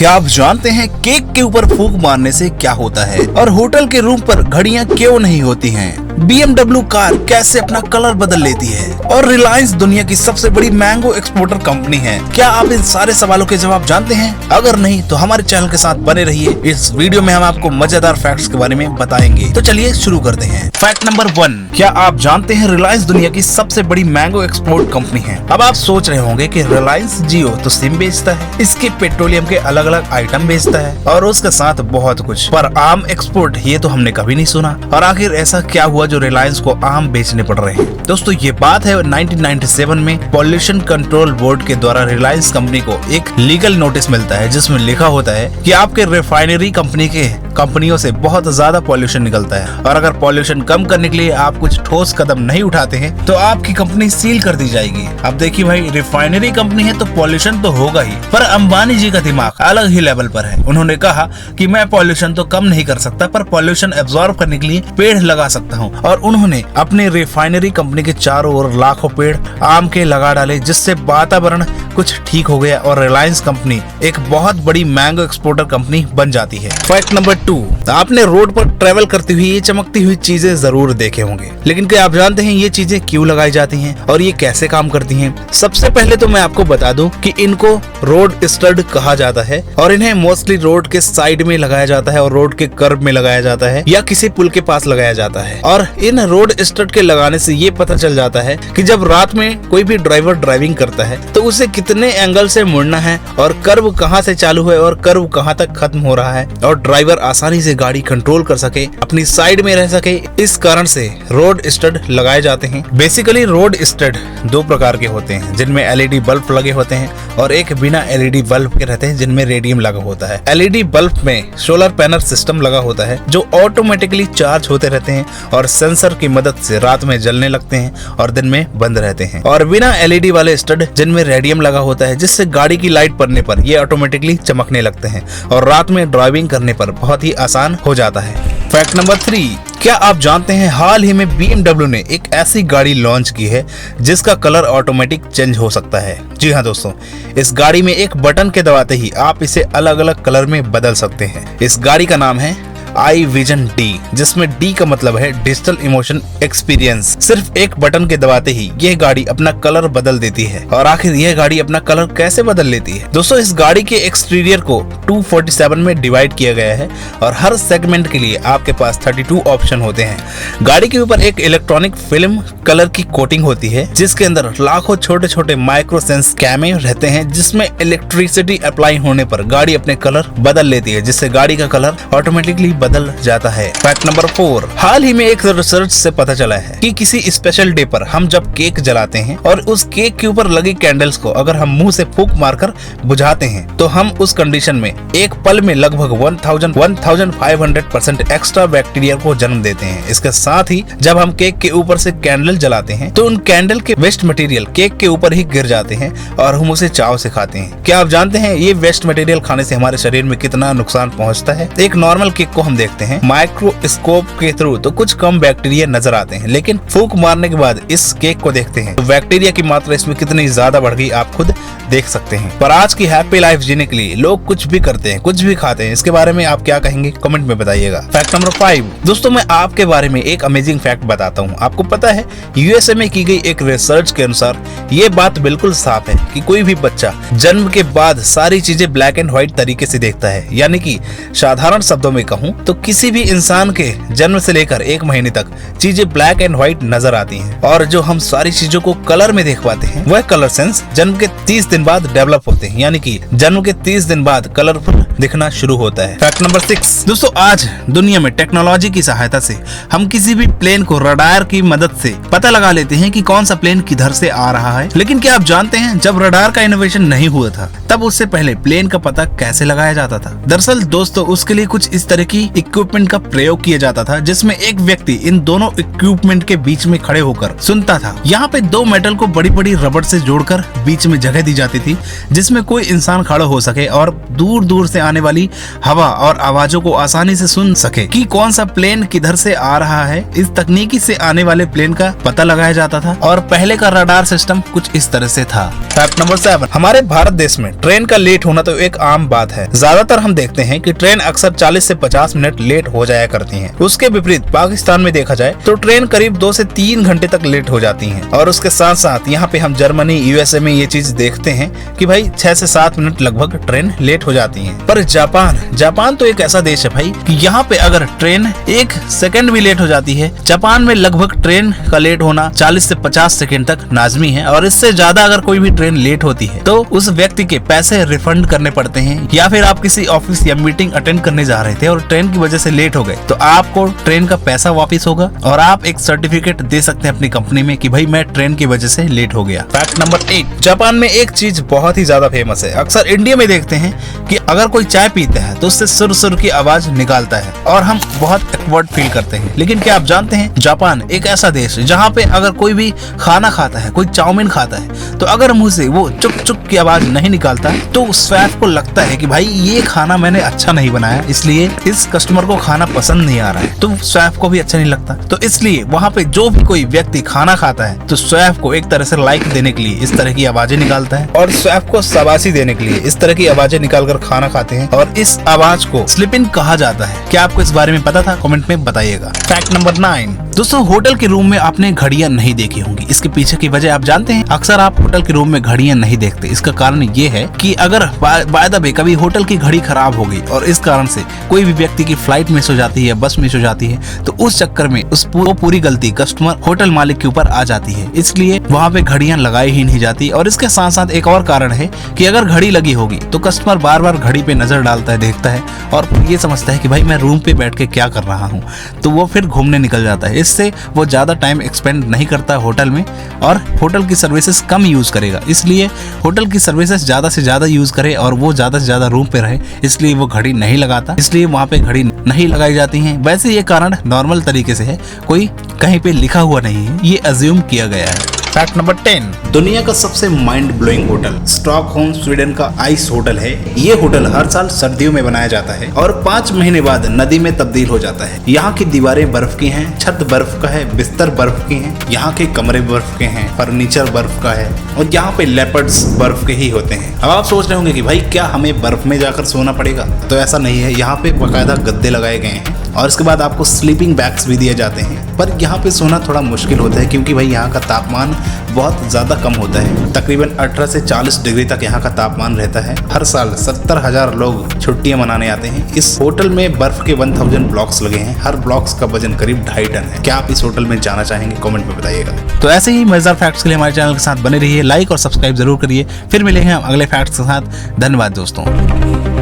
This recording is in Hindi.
क्या आप जानते हैं केक के ऊपर फूंक मारने से क्या होता है और होटल के रूम पर घड़ियां क्यों नहीं होती हैं? BMW कार कैसे अपना कलर बदल लेती है और रिलायंस दुनिया की सबसे बड़ी मैंगो एक्सपोर्टर कंपनी है। क्या आप इन सारे सवालों के जवाब जानते हैं? अगर नहीं तो हमारे चैनल के साथ बने रहिए। इस वीडियो में हम आपको मजेदार फैक्ट्स के बारे में बताएंगे। तो चलिए शुरू करते हैं। फैक्ट नंबर 1, क्या आप जानते हैं रिलायंस दुनिया की सबसे बड़ी मैंगो एक्सपोर्ट कंपनी है। अब आप सोच रहे होंगे कि रिलायंस जियो तो सिम बेचता है, इसके पेट्रोलियम के अलग अलग आइटम बेचता है और उसके साथ बहुत कुछ, पर आम एक्सपोर्ट ये तो हमने कभी नहीं सुना। और आखिर ऐसा क्या हुआ जो रिलायंस को आम बेचने पड़ रहे हैं? दोस्तों ये बात है 1997 में पॉल्यूशन कंट्रोल बोर्ड के द्वारा रिलायंस कंपनी को एक लीगल नोटिस मिलता है जिसमें लिखा होता है कि आपके रिफाइनरी कंपनियों से बहुत ज्यादा पॉल्यूशन निकलता है और अगर पॉल्यूशन कम करने के लिए आप कुछ ठोस कदम नहीं उठाते हैं तो आपकी कंपनी सील कर दी जाएगी। अब देखिए भाई, रिफाइनरी कंपनी है तो पॉल्यूशन तो होगा ही, पर अंबानी जी का दिमाग अलग ही लेवल पर है। उन्होंने कहा कि मैं पॉल्यूशन तो कम नहीं कर सकता पर पॉल्यूशन एब्जॉर्ब करने के लिए पेड़ लगा सकता हूँ, और उन्होंने अपने रिफाइनरी कंपनी के चारों ओर लाखों पेड़ आम के लगा डाले जिससे वातावरण कुछ ठीक हो गया और रिलायंस कंपनी एक बहुत बड़ी मैंगो एक्सपोर्टर कंपनी बन जाती है। फैक्ट नंबर 2, आपने रोड पर ट्रेवल करते हुए ये चमकती हुई चीजें जरूर देखे होंगे, लेकिन क्या आप जानते हैं ये चीजें क्यों लगाई जाती हैं और ये कैसे काम करती हैं? सबसे पहले तो मैं आपको बता दूं कि इनको रोड स्टड कहा जाता है और इन्हें मोस्टली रोड के साइड में लगाया जाता है और रोड के कर्ब में लगाया जाता है या किसी पुल के पास लगाया जाता है। और इन रोड स्टड के लगाने से ये पता चल जाता है कि जब रात में कोई भी ड्राइवर ड्राइविंग करता है तो उसे कितने एंगल से मुड़ना है और कर्व कहां से चालू है और कर्व कहां तक खत्म हो रहा है, और ड्राइवर आसानी से गाड़ी कंट्रोल कर सके, अपनी साइड में रह सके। इस कारण से रोड स्टड लगाए जाते हैं। बेसिकली रोड स्टड दो प्रकार के होते हैं जिनमें LED बल्ब लगे होते हैं और एक बिना LED बल्ब के रहते हैं जिनमें रेडियम लगा होता है। LED बल्ब में सोलर पैनल सिस्टम लगा होता है जो ऑटोमेटिकली चार्ज होते रहते हैं और सेंसर की मदद से रात में जलने लगते हैं और दिन में बंद रहते हैं। और बिना LED वाले स्टड जिनमें रेडियम लगा होता है जिससे गाड़ी की लाइट पड़ने पर ये ऑटोमेटिकली चमकने लगते हैं और रात में ड्राइविंग करने पर बहुत ही आसान हो जाता है। फैक्ट नंबर 3, क्या आप जानते हैं हाल ही में BMW ने एक ऐसी गाड़ी लॉन्च की है जिसका कलर ऑटोमेटिक चेंज हो सकता है। जी हाँ दोस्तों, इस गाड़ी में एक बटन के दबाते ही आप इसे अलग अलग कलर में बदल सकते हैं। इस गाड़ी का नाम है iVision D, जिसमें D का मतलब है डिजिटल इमोशन एक्सपीरियंस। सिर्फ एक बटन के दबाते ही यह गाड़ी अपना कलर बदल देती है। और आखिर यह गाड़ी अपना कलर कैसे बदल लेती है? दोस्तों इस गाड़ी के एक्सटीरियर को 247 में डिवाइड किया गया है और हर सेगमेंट के लिए आपके पास 32 ऑप्शन होते हैं। गाड़ी के ऊपर एक इलेक्ट्रॉनिक फिल्म कलर की कोटिंग होती है जिसके अंदर लाखों छोटे छोटे माइक्रो सेंस कैमे रहते हैं जिसमें इलेक्ट्रिसिटी अप्लाई होने पर गाड़ी अपने कलर बदल लेती है जिससे गाड़ी का कलर ऑटोमेटिकली बदल जाता है। फैक्ट नंबर 4, हाल ही में एक रिसर्च से पता चला है कि किसी स्पेशल डे पर हम जब केक जलाते हैं और उस केक के ऊपर लगी कैंडल्स को अगर हम मुंह से फूंक मारकर बुझाते हैं तो हम उस कंडीशन में एक पल में लगभग 1500% एक्स्ट्रा बैक्टीरिया को जन्म देते हैं। इसके साथ ही जब हम केक के ऊपर से कैंडल जलाते हैं तो उन कैंडल के वेस्ट मटेरियल केक के ऊपर ही गिर जाते हैं और हम उसे चाव से खाते हैं। क्या आप जानते हैं ये वेस्ट मटेरियल खाने से हमारे शरीर में कितना नुकसान पहुँचता है? एक नॉर्मल केक को हम देखते हैं माइक्रोस्कोप के थ्रू तो कुछ कम बैक्टीरिया नजर आते हैं, लेकिन फूंक मारने के बाद इस केक को देखते हैं तो बैक्टीरिया की मात्रा इसमें कितनी ज्यादा बढ़ गई आप खुद देख सकते हैं। पर आज की हैप्पी लाइफ जीने के लिए लोग कुछ भी करते हैं, कुछ भी खाते हैं। इसके बारे में आप क्या कहेंगे कमेंट में बताइएगा। फैक्ट नंबर 5, दोस्तों मैं आपके बारे में एक अमेजिंग फैक्ट बताता हूँ। आपको पता है USA में की गई एक रिसर्च के अनुसार ये बात बिल्कुल साफ है कि कोई भी बच्चा जन्म के बाद सारी चीजें ब्लैक एंड व्हाइट तरीके से देखता है। यानी कि साधारण शब्दों में कहूँ तो किसी भी इंसान के जन्म से लेकर 1 महीने तक चीजें ब्लैक एंड व्हाइट नजर आती हैं और जो हम सारी चीजों को कलर में देख पाते हैं वह कलर सेंस जन्म के 30 दिन बाद डेवलप होते हैं। यानी कि जन्म के 30 दिन बाद कलरफुल दिखना शुरू होता है। फैक्ट नंबर 6, दोस्तों आज दुनिया में टेक्नोलॉजी की सहायता से हम किसी भी प्लेन को रडार की मदद से पता लगा लेते हैं कि कौन सा प्लेन किधर से आ रहा है। लेकिन क्या आप जानते हैं जब रडार का इनोवेशन नहीं हुआ था तब उससे पहले प्लेन का पता कैसे लगाया जाता था? दरअसल दोस्तों उसके लिए कुछ इस तरह की इक्विपमेंट का प्रयोग किया जाता था, जिसमें एक व्यक्ति इन दोनों इक्विपमेंट के बीच में खड़े होकर सुनता था। यहाँ पे दो मेटल को बड़ी बड़ी रबड़ से जोड़कर बीच में जगह दी जाती थी, जिसमें कोई इंसान खड़ा हो सके और दूर दूर से आने वाली हवा और आवाजों को आसानी से सुन सके कि कौन सा प्लेन किधर से आ रहा है। इस तकनीकी से आने वाले प्लेन का पता लगाया जाता था और पहले का रडार सिस्टम कुछ इस तरह से था। फैक्ट नंबर 7, हमारे भारत देश में ट्रेन का लेट होना तो एक आम बात है। ज्यादातर हम देखते हैं कि ट्रेन अक्सर 40 से 50 मिनट लेट हो जाया करती हैं। उसके विपरीत पाकिस्तान में देखा जाए तो ट्रेन करीब 2 से 3 घंटे तक लेट हो जाती हैं। और उसके साथ साथ यहाँ पे हम जर्मनी, यूएसए में ये चीज देखते हैं कि भाई 6 से 7 मिनट लगभग ट्रेन लेट हो जाती है। पर जापान तो एक ऐसा देश है भाई कि यहाँ पे अगर ट्रेन 1 सेकंड भी लेट हो जाती है, जापान में लगभग ट्रेन का लेट होना 40 से 50 सेकंड तक लाजमी है। और इससे ज्यादा अगर कोई भी ट्रेन लेट होती है तो उस व्यक्ति के पैसे रिफंड करने पड़ते हैं। या फिर आप किसी ऑफिस या मीटिंग अटेंड करने जा रहे थे और ट्रेन की वजह से लेट हो गए तो आपको ट्रेन का पैसा वापस होगा और आप एक सर्टिफिकेट दे सकते हैं अपनी कंपनी में कि भाई मैं ट्रेन की वजह से लेट हो गया। फैक्ट नंबर 8, जापान में एक चीज बहुत ही ज्यादा फेमस है। अक्सर इंडिया में देखते हैं कि अगर कोई चाय पीता है तो उससे सुर सुर की आवाज निकालता है और हम बहुत एक्वर्ड फील करते हैं। लेकिन क्या आप जानते हैं जापान एक ऐसा देश है जहाँ पे अगर कोई भी खाना खाता है, कोई चाउमीन खाता है, तो अगर मुंह से वो चुक चुक की आवाज नहीं निकालता तो शेफ को लगता है कि भाई ये खाना मैंने अच्छा नहीं बनाया, इसलिए इस कस्टमर को खाना पसंद नहीं आ रहा है, तो शेफ को भी अच्छा नहीं लगता। तो इसलिए वहाँ पे जो भी कोई व्यक्ति खाना खाता है तो शेफ को एक तरह से लाइक देने के लिए इस तरह की आवाजें निकालता है और शेफ को शाबाशी देने के लिए इस तरह की आवाजें निकालकर खाना खाते हैं और इस आवाज को स्लिपिंग कहा जाता है। क्या आपको इस बारे में पता था? कमेंट में बताइएगा। फैक्ट नंबर 9, दोस्तों होटल के रूम में आपने घड़ियां नहीं देखी होंगी। इसके पीछे की वजह आप जानते हैं? अक्सर आप होटल के रूम में घड़ियां नहीं देखते। इसका कारण ये है कि अगर बाय द वे कभी होटल की घड़ी खराब हो गई और इस कारण से कोई भी व्यक्ति की फ्लाइट मिस हो जाती है, बस मिस हो जाती है, तो उस चक्कर में वो पूरी गलती कस्टमर होटल मालिक के ऊपर आ जाती है। इसलिए वहाँ पे घड़ियां लगाई ही नहीं जाती। और इसके साथ साथ एक और कारण है कि अगर घड़ी लगी होगी तो कस्टमर बार बार घड़ी पे नजर डालता है, देखता है और ये समझता है कि भाई मैं रूम पे बैठ के क्या कर रहा हूँ, तो वो फिर घूमने निकल जाता है। इससे वो ज्यादा टाइम एक्सपेंड नहीं करता होटल में और होटल की सर्विसेज कम यूज करेगा। इसलिए होटल की सर्विसेज ज्यादा से ज्यादा यूज करे और वो ज्यादा से ज्यादा रूम पे रहे, इसलिए वो घड़ी नहीं लगाता, इसलिए वहाँ पे घड़ी नहीं लगाई जाती है। वैसे ये कारण नॉर्मल तरीके से है, कोई कहीं पे लिखा हुआ नहीं है, ये अज्यूम किया गया है। फैक्ट नंबर 10, दुनिया का सबसे mind blowing hotel Stockholm Sweden का आइस होटल है। ये होटल हर साल सर्दियों में बनाया जाता है और 5 महीने बाद नदी में तब्दील हो जाता है। यहाँ की दीवारें बर्फ की हैं, छत बर्फ का है, बिस्तर बर्फ के हैं, यहाँ के कमरे बर्फ के हैं, फर्नीचर बर्फ का है और यहाँ पे लेपर्ड्स बर्फ के ही होते हैं। अब आप सोच रहे होंगे कि भाई क्या हमें बर्फ में जाकर सोना पड़ेगा? तो ऐसा नहीं है। यहाँ पे बाकायदा गद्दे लगाए गए हैं और इसके बाद आपको स्लीपिंग बैग्स भी दिए जाते हैं। पर यहाँ पे सोना थोड़ा मुश्किल होता है क्योंकि भाई यहाँ का तापमान बहुत ज़्यादा कम होता है। तकरीबन 18 से 40 डिग्री तक यहाँ का तापमान रहता है। हर साल 70,000 लोग छुट्टियाँ मनाने आते हैं। इस होटल में बर्फ के 1000 ब्लॉक्स लगे हैं। हर ब्लॉक्स का वजन करीब 2.5 टन है। क्या आप इस होटल में जाना चाहेंगे? कमेंट में बताइएगा। तो ऐसे ही मजेदार फैक्ट्स के लिए हमारे चैनल के साथ बने रहिए, लाइक और सब्सक्राइब जरूर करिए। फिर मिलेंगे हम अगले फैक्ट्स के साथ। धन्यवाद दोस्तों।